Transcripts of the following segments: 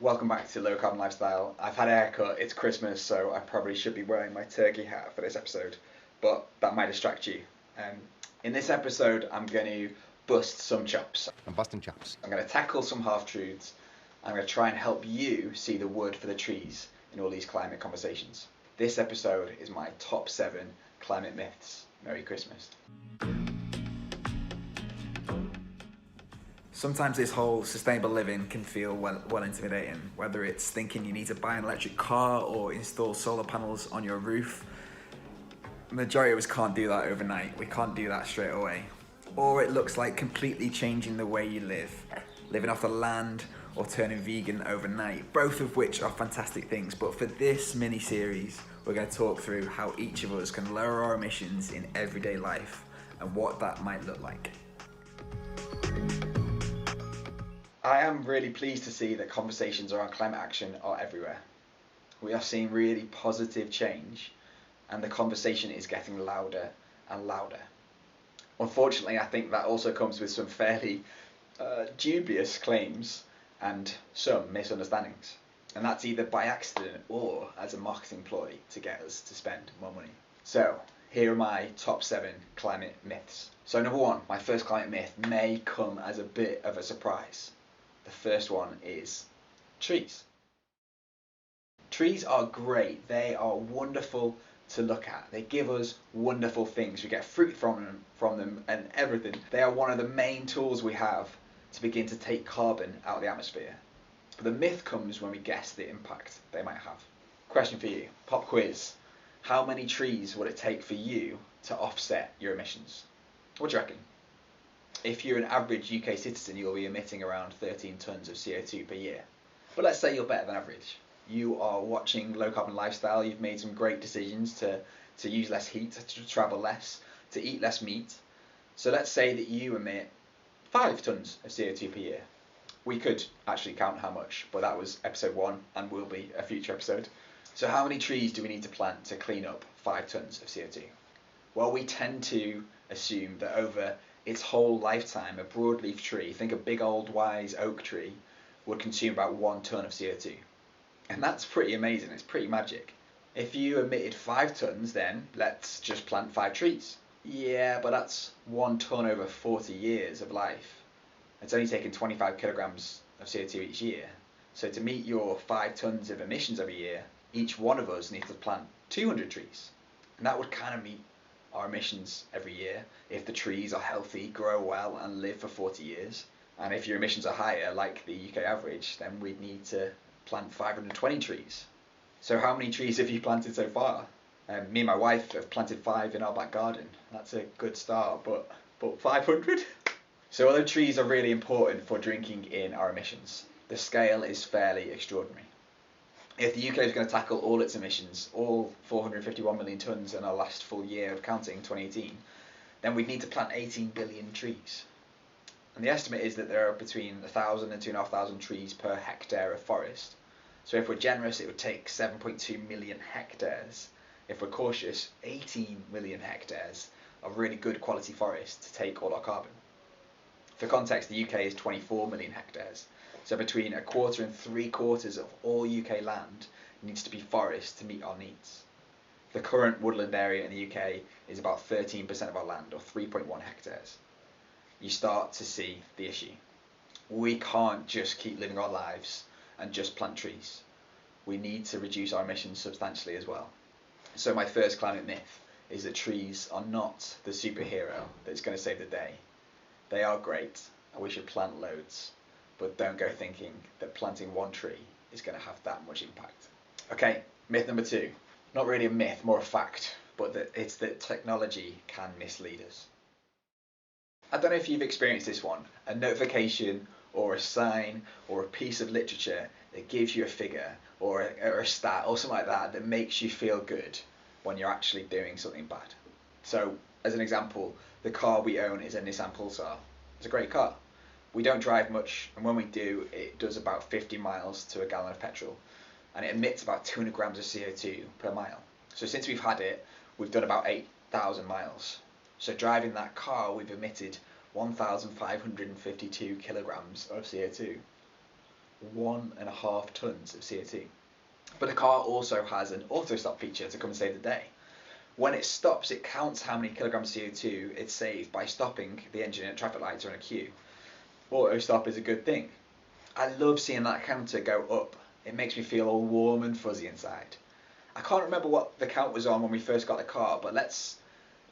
Welcome back to Low Carbon Lifestyle. I've had a haircut, it's Christmas, so I probably should be wearing my turkey hat for this episode, but that might distract you. Um, in this episode, I'm going to bust some chops. I'm busting chops. I'm going to tackle some half-truths. I'm going to try and help you see the wood for the trees in all these climate conversations. This episode is my top 7 climate myths. Merry Christmas. Sometimes this whole sustainable living can feel well intimidating, whether it's thinking you need to buy an electric car or install solar panels on your roof. The majority of us can't do that overnight. We can't do that straight away. Or it looks like completely changing the way you live, living off the land or turning vegan overnight, both of which are fantastic things. But for this mini-series, we're going to talk through how each of us can lower our emissions in everyday life and what that might look like. I am really pleased to see that conversations around climate action are everywhere. We are seeing really positive change, and the conversation is getting louder and louder. Unfortunately, I think that also comes with some fairly dubious claims and some misunderstandings. And that's either by accident or as a marketing ploy to get us to spend more money. So, here are my top 7 climate myths. So number 1, my first climate myth may come as a bit of a surprise. The first one is trees. Trees are great. They are wonderful to look at. They give us wonderful things. We get fruit from them and everything. They are one of the main tools we have to begin to take carbon out of the atmosphere. But the myth comes when we guess the impact they might have. Question for you, pop quiz. How many trees would it take for you to offset your emissions? What do you reckon? If you're an average UK citizen, you'll be emitting around 13 tonnes of CO2 per year. But let's say you're better than average. You are watching Low Carbon Lifestyle, you've made some great decisions to use less heat, to travel less, to eat less meat. So let's say that you emit 5 tonnes of CO2 per year. We could actually count how much, but that was episode 1 and will be a future episode. So how many trees do we need to plant to clean up 5 tonnes of CO2? Well, we tend to assume that over its whole lifetime, a broadleaf tree, think a big old wise oak tree, would consume about 1 tonne of CO2. And that's pretty amazing, it's pretty magic. If you emitted 5 tonnes, then let's just plant 5 trees. Yeah, but that's 1 tonne over 40 years of life. It's only taking 25 kilograms of CO2 each year. So to meet your 5 tonnes of emissions every year, each one of us needs to plant 200 trees. And that would kind of meet our emissions every year if the trees are healthy, grow well and live for 40 years. And if your emissions are higher, like the UK average, then we'd need to plant 520 trees. So how many trees have you planted so far? Me and my wife have planted 5 in our back garden. That's a good start, but 500? So although trees are really important for drinking in our emissions, the scale is fairly extraordinary. If the UK is going to tackle all its emissions, all 451 million tonnes in our last full year of counting, 2018, then we'd need to plant 18 billion trees. And the estimate is that there are between 1,000 and 2,500 trees per hectare of forest. So if we're generous, it would take 7.2 million hectares. If we're cautious, 18 million hectares of really good quality forest to take all our carbon. For context, the UK is 24 million hectares. So between 1/4 and 3/4 of all UK land needs to be forest to meet our needs. The current woodland area in the UK is about 13% of our land, or 3.1 hectares. You start to see the issue. We can't just keep living our lives and just plant trees. We need to reduce our emissions substantially as well. So my first climate myth is that trees are not the superhero that's going to save the day. They are great and we should plant loads. But don't go thinking that planting 1 tree is going to have that much impact. Okay, myth number 2. Not really a myth, more a fact, but it's that technology can mislead us. I don't know if you've experienced this one, a notification or a sign or a piece of literature that gives you a figure or a stat or something like that makes you feel good when you're actually doing something bad. So, as an example, the car we own is a Nissan Pulsar. It's a great car. We don't drive much, and when we do, it does about 50 miles to a gallon of petrol, and it emits about 200 grams of CO2 per mile. So since we've had it, we've done about 8,000 miles. So driving that car, we've emitted 1,552 kilograms of CO2. 1.5 tons of CO2. But the car also has an Autostop feature to come and save the day. When it stops, it counts how many kilograms of CO2 it's saved by stopping the engine at traffic lights or in a queue. Autostop is a good thing. I love seeing that counter go up. It makes me feel all warm and fuzzy inside. I can't remember what the count was on when we first got the car, but let's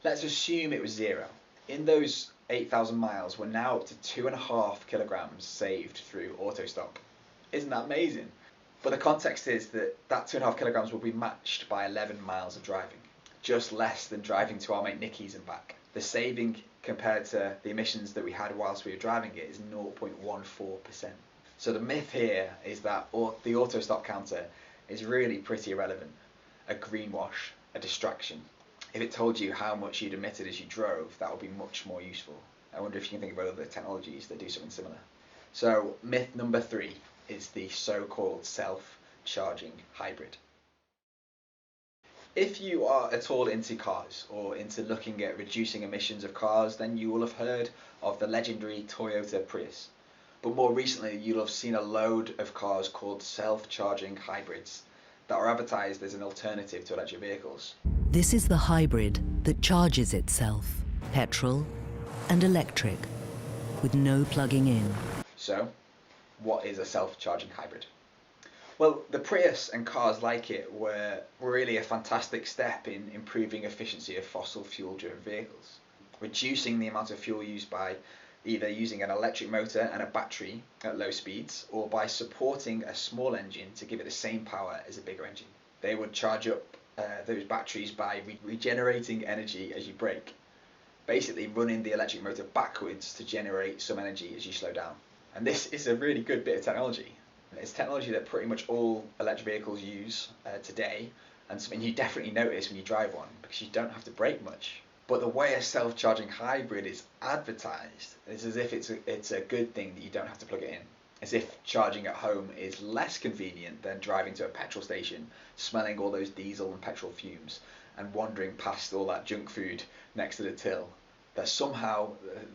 assume it was 0. In those 8,000 miles, we're now up to 2.5 kilograms saved through Autostop. Isn't that amazing? But the context is that 2.5 kilograms will be matched by 11 miles of driving, just less than driving to our mate Nicky's and back. The saving compared to the emissions that we had whilst we were driving it is 0.14%. So the myth here is that the Autostop counter is really pretty irrelevant, a greenwash, a distraction. If it told you how much you'd emitted as you drove, that would be much more useful. I wonder if you can think of other technologies that do something similar. So myth number 3 is the so-called self-charging hybrid. If you are at all into cars or into looking at reducing emissions of cars, then you will have heard of the legendary Toyota Prius. But more recently, you'll have seen a load of cars called self-charging hybrids that are advertised as an alternative to electric vehicles. This is the hybrid that charges itself, petrol and electric, with no plugging in. So, what is a self-charging hybrid? Well, the Prius and cars like it were really a fantastic step in improving efficiency of fossil fuel-driven vehicles, reducing the amount of fuel used by either using an electric motor and a battery at low speeds, or by supporting a small engine to give it the same power as a bigger engine. They would charge up those batteries by regenerating energy as you brake, basically running the electric motor backwards to generate some energy as you slow down. And this is a really good bit of technology. It's technology that pretty much all electric vehicles use today, and something you definitely notice when you drive one, because you don't have to brake much. But the way a self-charging hybrid is advertised is as if it's a good thing that you don't have to plug it in. As if charging at home is less convenient than driving to a petrol station, smelling all those diesel and petrol fumes, and wandering past all that junk food next to the till. That somehow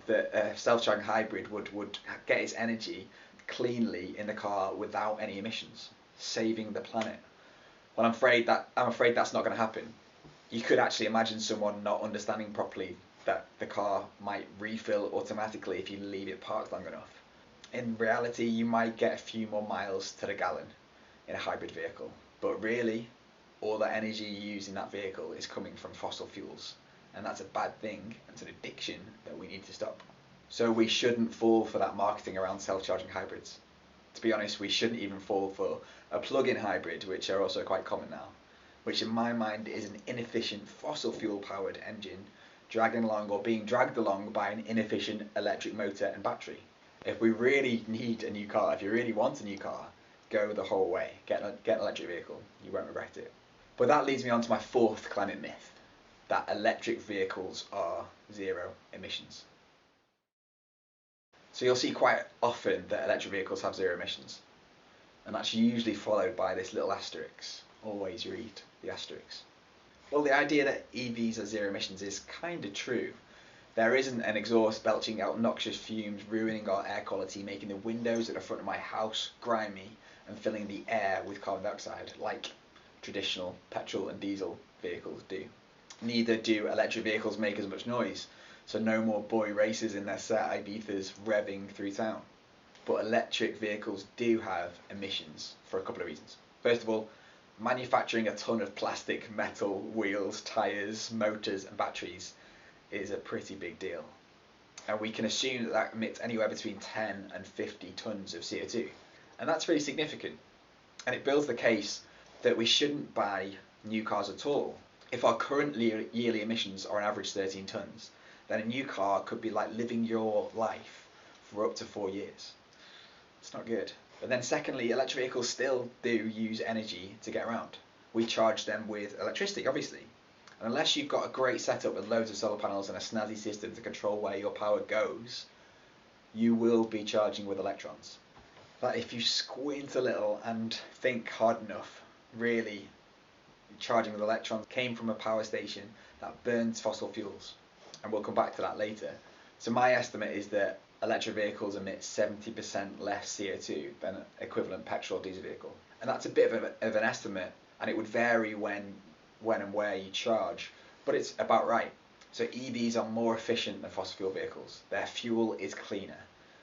the self-charging hybrid would get its energy cleanly in the car without any emissions, saving the planet. Well, I'm afraid that's not going to happen. You could actually imagine someone not understanding properly that the car might refill automatically if you leave it parked long enough. In reality, you might get a few more miles to the gallon in a hybrid vehicle, but really, all the energy you use in that vehicle is coming from fossil fuels, and that's a bad thing, and it's an addiction that we need to stop. So we shouldn't fall for that marketing around self-charging hybrids. To be honest, we shouldn't even fall for a plug-in hybrid, which are also quite common now, which in my mind is an inefficient fossil fuel powered engine dragging along or being dragged along by an inefficient electric motor and battery. If we really need a new car, if you really want a new car, go the whole way. Get an electric vehicle. You won't regret it. But that leads me on to my 4th climate myth, that electric vehicles are zero emissions. So you'll see quite often that electric vehicles have zero emissions, and that's usually followed by this little asterisk. Always read the asterisk. Well, the idea that EVs are zero emissions is kind of true. There isn't an exhaust belching out noxious fumes, ruining our air quality, making the windows at the front of my house grimy, and filling the air with carbon dioxide like traditional petrol and diesel vehicles do. Neither do electric vehicles make as much noise, so no more boy racers in their Seat Ibizas revving through town. But electric vehicles do have emissions for a couple of reasons. First of all, manufacturing a ton of plastic, metal, wheels, tyres, motors and batteries is a pretty big deal. And we can assume that emits anywhere between 10 and 50 tons of CO2. And that's really significant. And it builds the case that we shouldn't buy new cars at all. If our current yearly emissions are on average 13 tons, then a new car could be like living your life for up to 4 years. It's not good. But then secondly, electric vehicles still do use energy to get around. We charge them with electricity, obviously. And unless you've got a great setup with loads of solar panels and a snazzy system to control where your power goes, you will be charging with electrons. But if you squint a little and think hard enough, really, charging with electrons came from a power station that burns fossil fuels. And we'll come back to that later. So my estimate is that electric vehicles emit 70% less CO2 than an equivalent petrol or diesel vehicle. And that's a bit of an estimate, and it would vary when and where you charge, but it's about right. So EVs are more efficient than fossil fuel vehicles. Their fuel is cleaner,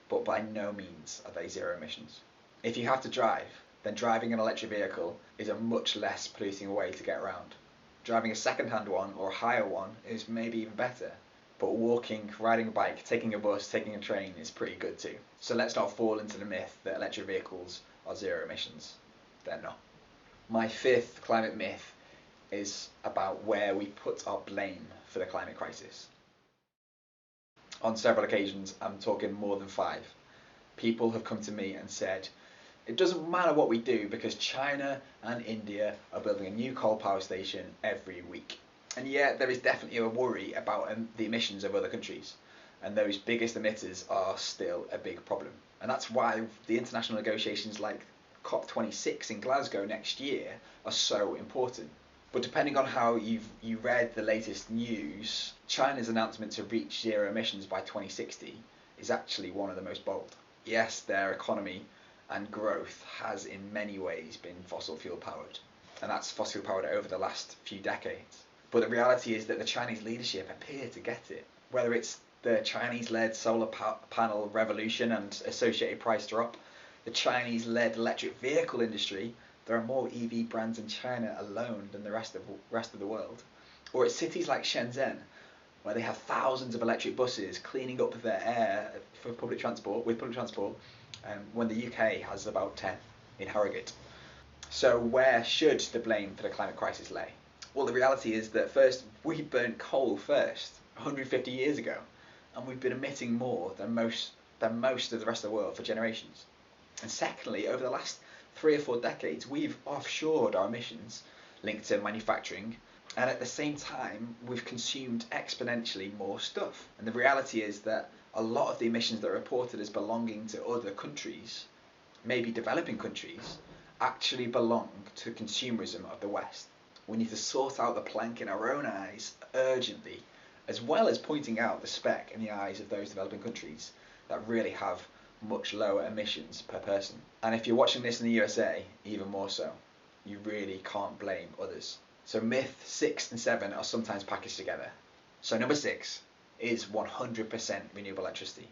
but by no means are they zero emissions. If you have to drive, then driving an electric vehicle is a much less polluting way to get around. Driving a second-hand one or a higher one is maybe even better, but walking, riding a bike, taking a bus, taking a train is pretty good too. So let's not fall into the myth that electric vehicles are zero emissions. They're not. My fifth climate myth is about where we put our blame for the climate crisis. On several occasions, I'm talking more than 5, people have come to me and said, it doesn't matter what we do because China and India are building a new coal power station every week. And yet there is definitely a worry about the emissions of other countries, and those biggest emitters are still a big problem. And that's why the international negotiations like COP26 in Glasgow next year are so important. But depending on how you read the latest news, China's announcement to reach zero emissions by 2060 is actually one of the most bold. Yes, their economy and growth has in many ways been fossil fuel powered, and that's fossil powered over the last few decades. But the reality is that the Chinese leadership appear to get it. Whether it's the Chinese-led solar panel revolution and associated price drop, the Chinese-led electric vehicle industry, there are more EV brands in China alone than the rest of the world. Or it's cities like Shenzhen, where they have thousands of electric buses cleaning up their air for public transport, when the UK has about 10 in Harrogate. So where should the blame for the climate crisis lay? Well, the reality is that first, we burnt coal first, 150 years ago, and we've been emitting more than most of the rest of the world for generations. And secondly, over the last 3 or 4 decades, we've offshored our emissions linked to manufacturing, and at the same time, we've consumed exponentially more stuff. And the reality is that a lot of the emissions that are reported as belonging to other countries, maybe developing countries, actually belong to consumerism of the West. We need to sort out the plank in our own eyes urgently, as well as pointing out the speck in the eyes of those developing countries that really have much lower emissions per person. And if you're watching this in the USA, even more so, you really can't blame others. So myth 6 and 7 are sometimes packaged together. So number 6 is 100% renewable electricity.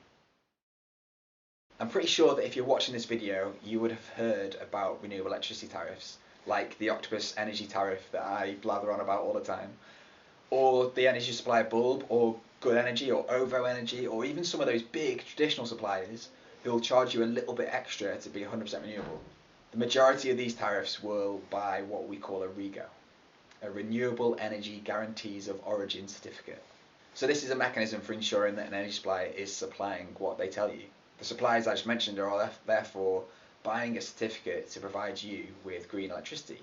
I'm pretty sure that if you're watching this video, you would have heard about renewable electricity tariffs, like the Octopus Energy tariff that I blather on about all the time, or the energy supply bulb, or Good Energy, or OVO Energy, or even some of those big traditional suppliers who will charge you a little bit extra to be 100% renewable. The majority of these tariffs will buy what we call a REGO, a Renewable Energy Guarantees of Origin certificate. So this is a mechanism for ensuring that an energy supplier is supplying what they tell you. The suppliers I just mentioned are therefore buying a certificate to provide you with green electricity.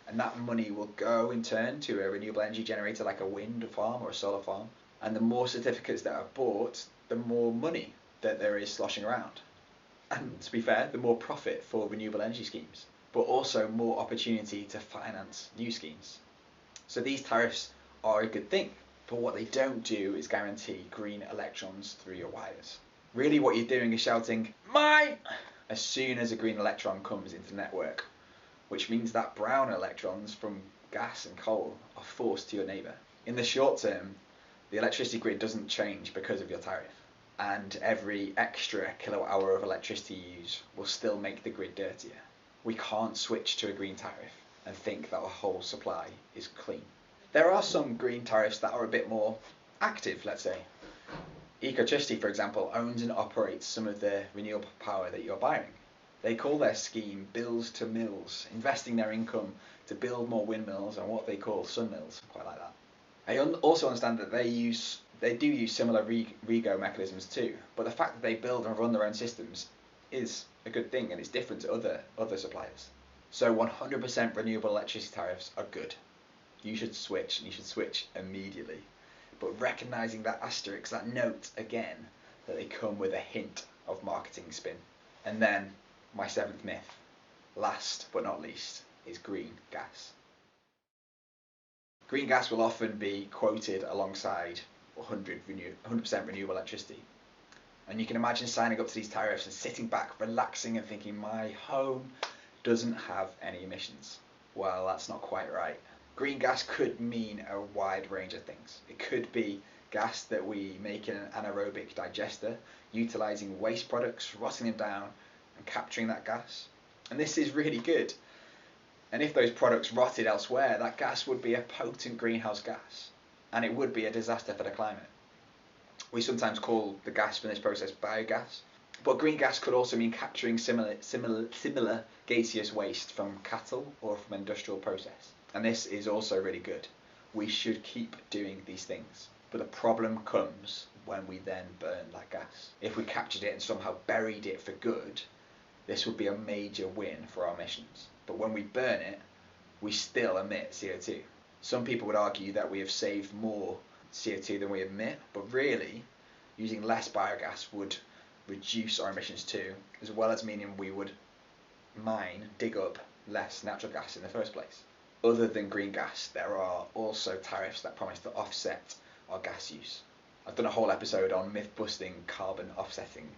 And that money will go in turn to a renewable energy generator like a wind farm or a solar farm. And the more certificates that are bought, the more money that there is sloshing around. And to be fair, the more profit for renewable energy schemes, but also more opportunity to finance new schemes. So these tariffs are a good thing, but what they don't do is guarantee green electrons through your wires. Really what you're doing is shouting, mine, as soon as a green electron comes into the network, which means that brown electrons from gas and coal are forced to your neighbour. In the short term, the electricity grid doesn't change because of your tariff, and every extra kilowatt hour of electricity you use will still make the grid dirtier. We can't switch to a green tariff and think that our whole supply is clean. There are some green tariffs that are a bit more active, let's say. Ecotricity, for example, owns and operates some of the renewable power that you're buying. They call their scheme Bills to Mills, investing their income to build more windmills and what they call sun mills, quite like that. I also understand that they do use similar REGO mechanisms too, but the fact that they build and run their own systems is a good thing, and it's different to other suppliers. So 100% renewable electricity tariffs are good. You should switch, and you should switch immediately. But recognising that asterisk, that note again, that they come with a hint of marketing spin. And then my 7th myth, last but not least, is green gas. Green gas will often be quoted alongside 100% renewable electricity. And you can imagine signing up to these tariffs and sitting back, relaxing and thinking, my home doesn't have any emissions. Well, that's not quite right. Green gas could mean a wide range of things. It could be gas that we make in an anaerobic digester, utilising waste products, rotting them down and capturing that gas. And this is really good. And if those products rotted elsewhere, that gas would be a potent greenhouse gas, and it would be a disaster for the climate. We sometimes call the gas from this process biogas, but green gas could also mean capturing similar gaseous waste from cattle or from an industrial process. And this is also really good. We should keep doing these things. But the problem comes when we then burn that gas. If we captured it and somehow buried it for good, this would be a major win for our emissions. But when we burn it, we still emit CO2. Some people would argue that we have saved more CO2 than we emit, but really, using less biogas would reduce our emissions too, as well as meaning we would dig up less natural gas in the first place. Other than green gas, there are also tariffs that promise to offset our gas use. I've done a whole episode on myth-busting carbon offsetting.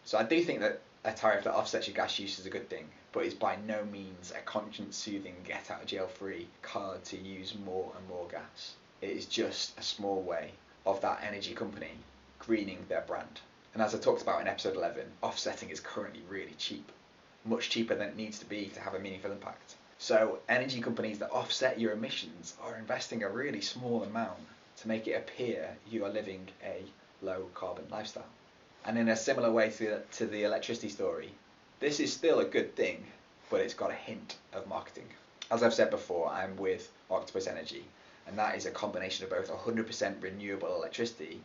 So I do think that a tariff that offsets your gas use is a good thing, but it's by no means a conscience-soothing, get-out-of-jail-free card to use more and more gas. It is just a small way of that energy company greening their brand. And as I talked about in episode 11, offsetting is currently really cheap, much cheaper than it needs to be to have a meaningful impact. So energy companies that offset your emissions are investing a really small amount to make it appear you are living a low carbon lifestyle. And in a similar way to the electricity story, this is still a good thing, but it's got a hint of marketing. As I've said before, I'm with Octopus Energy, and that is a combination of both 100% renewable electricity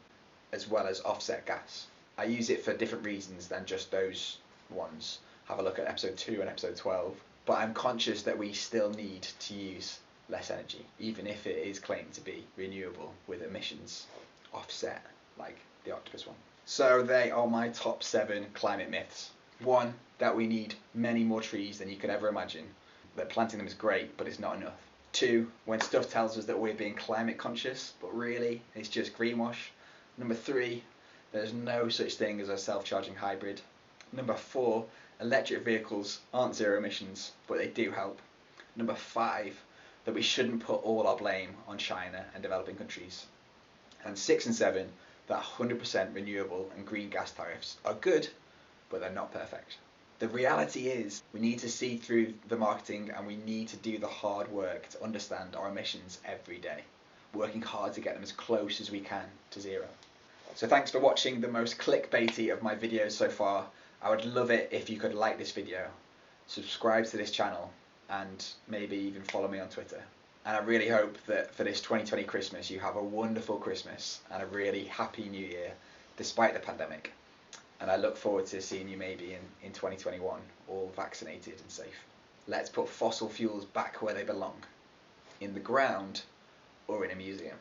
as well as offset gas. I use it for different reasons than just those ones. Have a look at episode 2 and episode 12. But I'm conscious that we still need to use less energy, even if it is claimed to be renewable with emissions offset, like the octopus one. So they are my top 7 climate myths. 1, that we need many more trees than you could ever imagine. That planting them is great, but it's not enough. 2, when stuff tells us that we're being climate conscious, but really it's just greenwash. Number 3, there's no such thing as a self-charging hybrid. Number 4, electric vehicles aren't zero emissions, but they do help. Number 5, that we shouldn't put all our blame on China and developing countries. And 6 and 7, that 100% renewable and green gas tariffs are good, but they're not perfect. The reality is we need to see through the marketing, and we need to do the hard work to understand our emissions every day, working hard to get them as close as we can to zero. So thanks for watching the most clickbaity of my videos so far. I would love it if you could like this video, subscribe to this channel, and maybe even follow me on Twitter. And I really hope that for this 2020 Christmas you have a wonderful Christmas and a really happy New Year, despite the pandemic. And I look forward to seeing you maybe in 2021, all vaccinated and safe. Let's put fossil fuels back where they belong, in the ground or in a museum.